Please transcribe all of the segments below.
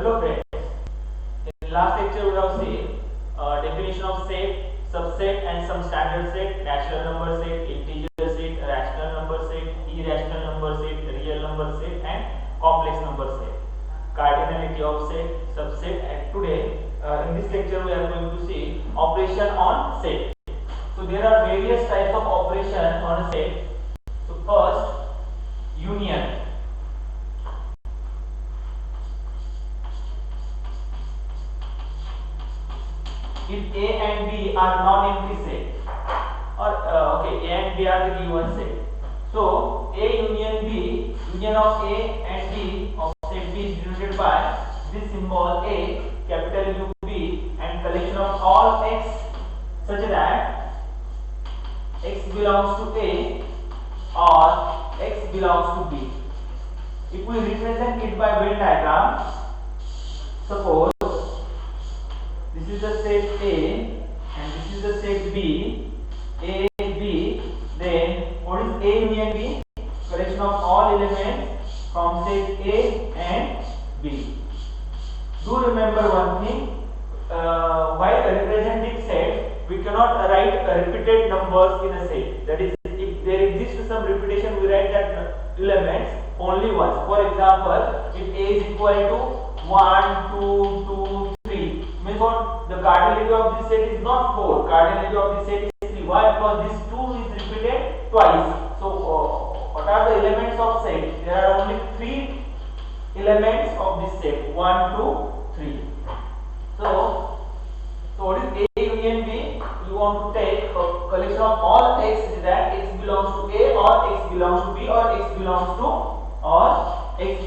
Hello friends, in last lecture we have seen definition of set, subset and some standard set, natural number set, integer set, rational number set, irrational number set, real number set and complex number set, cardinality of set, subset, and today in this lecture we are going to see operation on set. So there are various types of operation on a set. So first, union. If A and B are non-empty set, or okay, A and B are the given set. So A union B, union of A and B of set B is denoted by this symbol A, capital U B, and collection of all X such that X belongs to A or X belongs to B. If we represent it by Venn diagram, suppose this is the set A and this is the set B, A, B, then what is A union B? Collection of all elements from set A and B. Do remember one thing, while representing set, we cannot write repeated numbers in a set. That is, if there exists some repetition, we write that elements only once. For example, if A is equal to 1, 2, 2, 3, means what? The cardinality of this set is not 4, cardinality of this set is 3. Why? Because this 2 is repeated twice. So what are the elements of set? There are only 3 elements of this set, 1, 2, 3. So what is A union B? You want to take a collection of all X, that X belongs to A or X belongs to B or X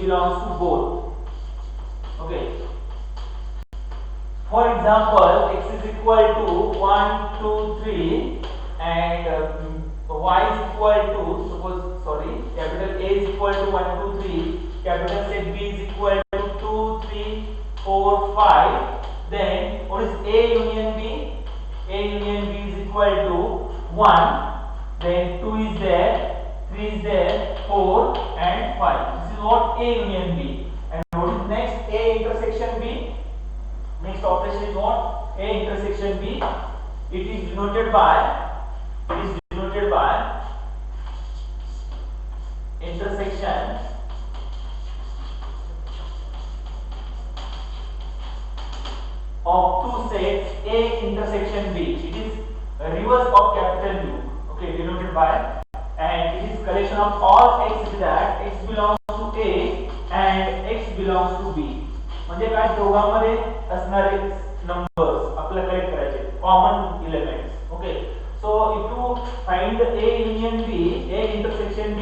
belongs to both. Okay. For example, X is equal to 1, 2, 3 and Y is equal to, capital A is equal to 1, 2, 3, capital set B is equal to 2, 3, 4, 5. Then what is A union B? A union B is equal to 1, then 2 is there, 3 is there, 4 and 5. This is what A union B. And what is next? A intersection B. Next operation is what? A intersection B. It is denoted by intersection of two sets A intersection B. It is a reverse of capital U. Okay, denoted by, and it is collection of all X that X belongs to A and X belongs to B. म्हणजे काय, दोघांमध्ये असणारे numbers आपल्याला collect करायचे, common elements. Okay, so if you find A union B, A intersection B,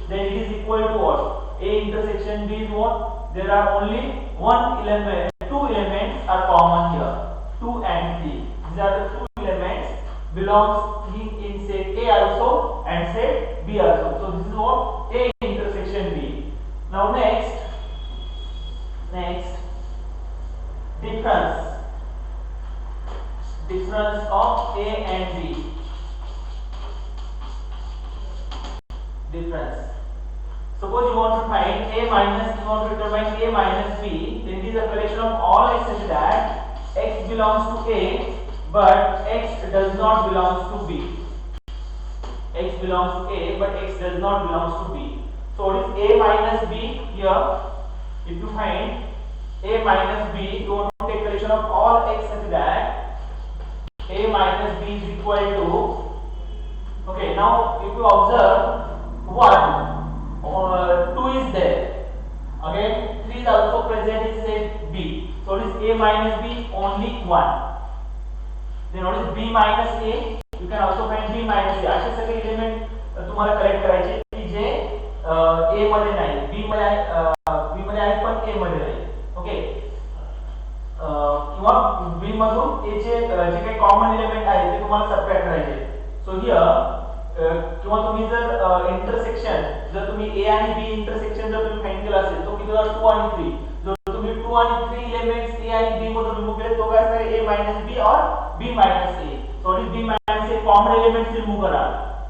then it is equal to what? A intersection B is what? There are only one element, two elements are common here, 2 and 3. These are the two elements belongs in set A also and set B also. So this is what? A intersection B. Now next difference of A and B. Difference. Suppose you want to find A minus, you want to determine A minus B, then it is a collection of all X such that X belongs to A but X does not belongs to B. X belongs to A but X does not belongs to B. So what is A minus B here? If you find A minus B, you want to take collection of all X such that A minus B is equal to, okay, now if you observe 1 or 2 is there, okay, 3 is also present in set B. So what is A minus B? Only 1. Then what is B minus A? You can also find B minus A. असे सगळे element तुम्हाला collect करायचे की जे A मध्ये नाही, B मध्ये आहे पण A मध्ये नाही. ओके, किंवा B मधून A चे जे काही कॉमन एलिमेंट आहे ते तुम्हाला सबट्रॅक्ट करायचे. सो हियर किंवा तुम्ही जर इंटरसेक्शन, जर तुम्ही A आणि B इंटरसेक्शन जर तुम्ही फाइंड केला असेल तो किती होणार? 2 आणि 3. जर तुम्ही 2 आणि 3 एलिमेंट्स A आणि B मधून रिमूव्ह केले तो काय असणार? A minus B और B minus A. So what is B minus A? Common elements remove करा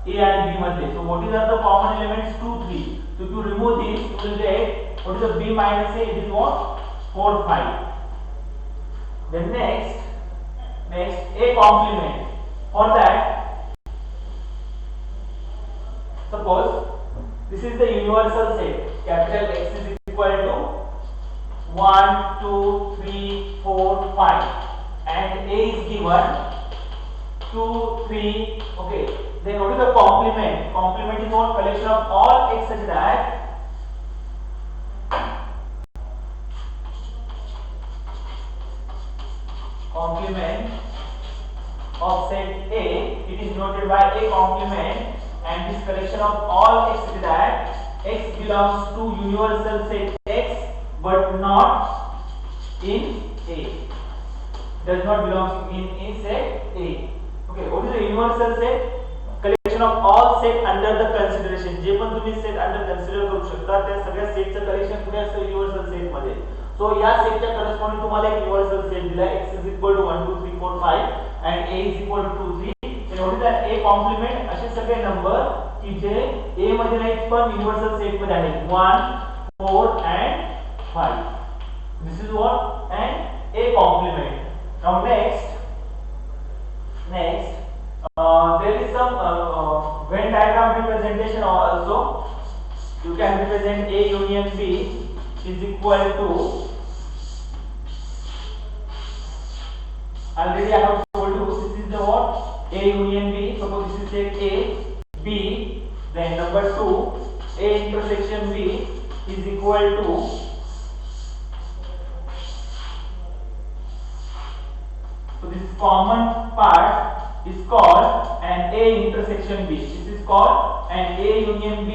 A आणि B मध्ये. So what is the common elements? 2, 3. So if you remove these, you will get what is the B minus A? It is what? 4 5. Then next a complement. For that, suppose this is the universal set. Capital X is equal to 1 2 3 4 5 and A is given 2 3. Okay, then what is the complement? Complement is what? Collection of all x such that complement of set A, it is denoted by A complement, and this collection of all x such that x belongs to universal set X but not in A, does not belong in set A. Okay, what is the universal set? Collection of all set under the consideration. जे पण तुम्ही set under consider करू शकता त्या सगळ्या सेटचं collection कुठे असतं? Universal set मध्ये. सो या सेटच्या करस्पॉन्डिंग तुम्हाला एक युनिव्हर्सल सेट दिला x is equal to 1 2 3 4 5 and a is equal to 2 3. then what is that? A complement असे सगळे नंबर की जे a मध्ये नाहीत पण युनिव्हर्सल सेट मध्ये आहेत 1 4 and 5. this is what an A complement. Now next there is some Venn diagram representation also. You can represent A union B is equal to, already I have told you this is the what? A union B. Suppose this is set A, B, then number 2 A intersection B is equal to, so this common part is called an A intersection B. This is called an A union B.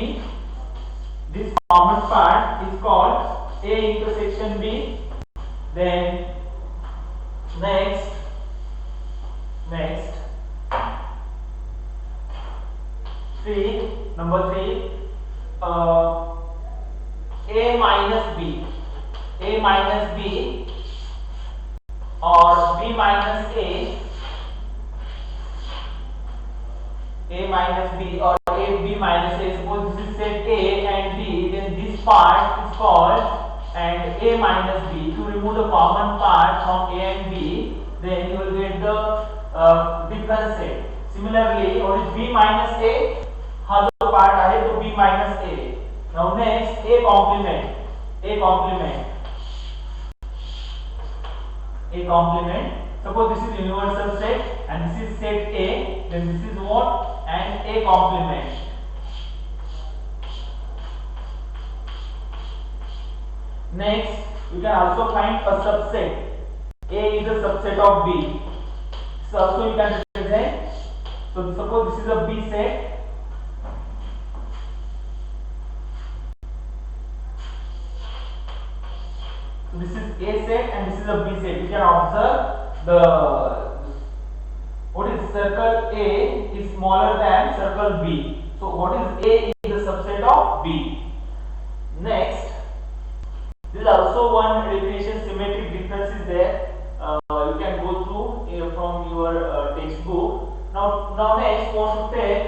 This common part is called A intersection B. Then next number 3 A minus B or B minus A minus B or A B minus A. Suppose this is set A and B, then this part is called and A minus B. To remove the common part from A and B, then you will get the different set. Similarly, what is B minus A? हा जो part आहे तो B minus A. Now next A complement. Suppose this is universal set and this is set A, then this is what? An A complement. Next, you can also find a subset. A is a subset of B. So also you can represent. So suppose this is a B set. So this is A set and this is a B set. You can observe the what is circle A is smaller than circle B. So what is A is a subset of B. Next, this is also one definition. Symmetric difference is there. You can go through from your textbook. Now next, want to take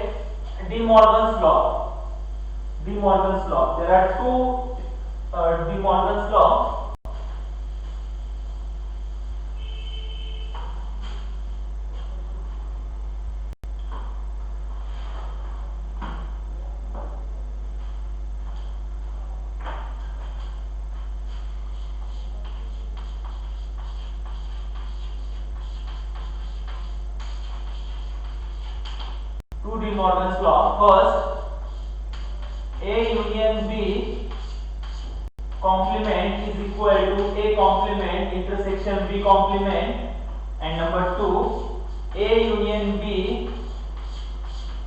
De Morgan's law. There are two De Morgan's law. De Morgan's law. First, A union B complement is equal to A complement intersection B complement, and number 2, A union B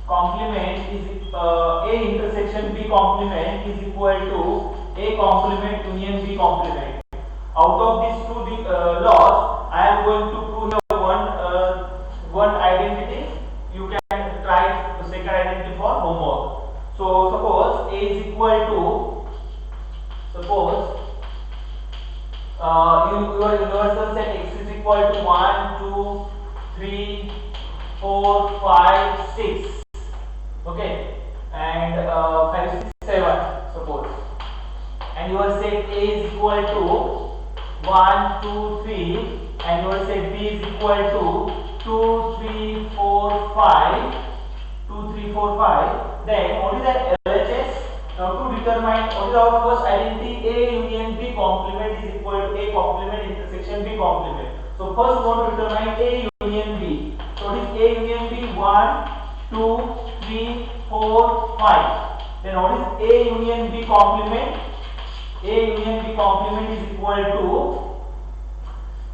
complement is A intersection B complement is equal to A complement union B complement. Out of these two laws, I am going to prove here one identity. You can try the second identity for homework. So suppose A is equal to, suppose your universal set X is equal to 1 2 3 4 5 6, okay, and 5 6 7 suppose, and your set A is equal to 1 2 3, and you will say B is equal to 2 3 4 5, 2 3 4 5. Then what is the LHS? Now to determine what is our first identity, A union B complement is equal to A complement intersection B complement. So first we want to determine A union B. So what is A union B? 1 2 3 4 5. Then what is A union B complement? A union B complement is equal to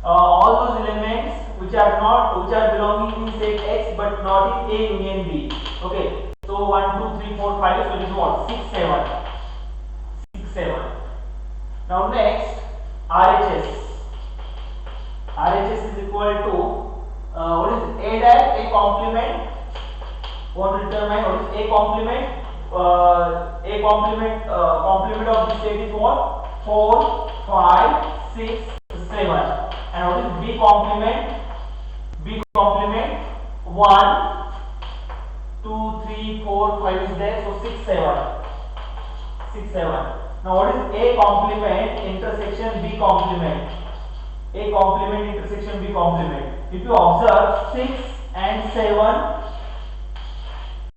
all those elements which are belonging in set X but not in A union B. Okay, so 1 2 3 4 5, so it is what? 6 7. Now next, RHS is equal to what is A dash A complement. Want to determine what is A complement. Complement of this set is what? 4 5 6 7. And what is B complement? B complement 1 2 3 4 5 is there, so 6 7. Now what is A complement intersection B complement? A complement intersection B complement. If you observe 6 and 7,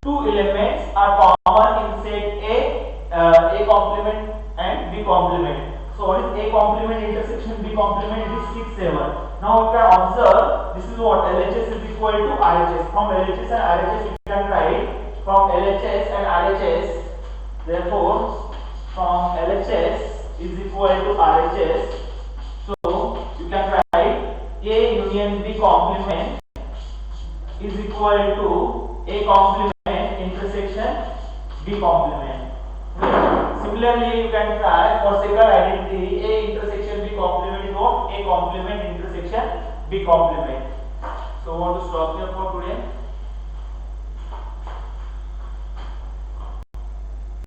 two elements are common in set A complement and B complement. So what is A complement intersection B complement? It is 6 7. Now you can observe this is what LHS is equal to RHS. From LHS and RHS you can write from LHS and RHS. Therefore from LHS is equal to RHS. So you can write A union B complement is equal to A complement intersection B complement. Similarly, you can try for second identity, A intersection B complement is what? A complement intersection B complement. So, I want to stop here for today.